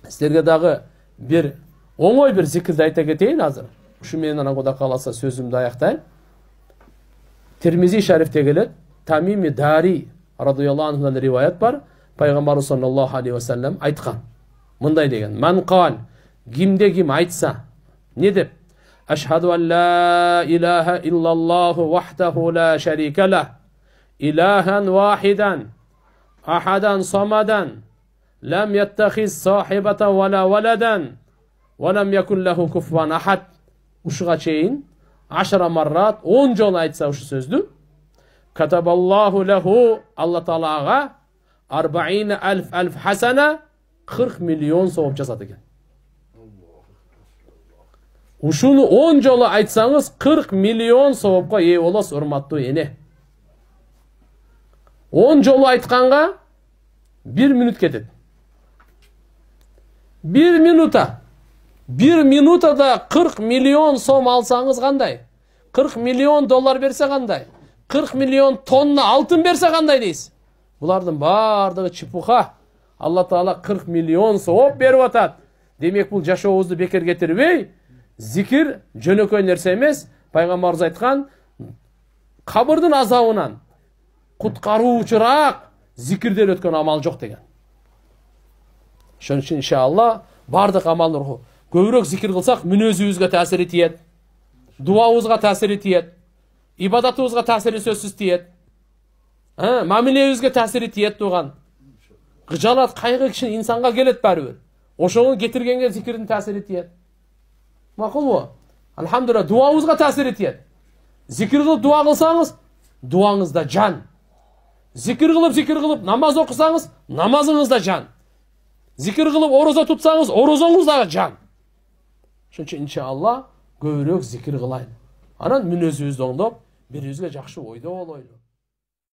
Сіздерге дағы бір оңой бір зикірді айта кетейін азыр. Ушу менен анан Кудай кааласа сөзүмдү аяктайын. Тирмизи шарифте келет, Тамими Дари радıyallahu anhuдан риваят бар. Пайгамбар саллаллаху алейхи ва саллям айткан. Мындай деген: "Ман кал, кимде ким айтса, не деп? Ашхаду ан ла илаха иллаллаху вахдаху ла шарика ла, илахан вахидан, ахадан самадан, лам яттахиз сахибата вала валадан, ва лам якун лаху куфуан ахад." Ушуга чейин 10 маррат 10 жолу айтса ушу сөздү, катабаллаху лаху, Алла Таалага 40,000 хасана, 40 миллион сауап жазат экен. Ушуну 10 жолу айтсаңыз 40 миллион сауапка ээ болосуз, урматтуу эне. 10 жолу айтканга 1 минут кетет. 1 минута. 1 минутада 40 миллион сом алсаңыз кандай? 40 миллион доллар берсе кандай? 40 миллион тонна алтын берсе кандай дейсиз? Булардын бардыгы чепуха. Алла Таала 40 миллион сауап берип атат. Демек бул жашообузду бекер кетирбей, зикир жөнөкөй нерсе эмес. Пайгамбарыбыз айткан, кабырдын азабынан куткаруучураак зикирден өткөн амал жок деген. Ошон үчүн иншалла бардык амалды көбүрөөк зикир кылсак, мүнөзүбүзгө таасири тиет, дуабызга таасири тиет, ибадатыбызга таасири сөзсүз тиет, мамилебизге таасири тиет туган. Кыжалат, кайгы киши инсанга келет баары бир. Ошону кетиргенге зикирдин таасири тиет. Макулбу? Алхамдулилlah, дуабызга таасири тиет. Зикир кылып дуа кылсаңыз, дуаңызда жан. Зикир кылып намаз окусаңыз, намазыңызда жан. Зикир кылып орозо тутсаңыз, орозоңузда жан. Ошон үчүн иншалла көбүрөөк зикир кылайын. Анан мүнөзүбүздү оңдоп, бирибизге жакшы ойдо болойлу.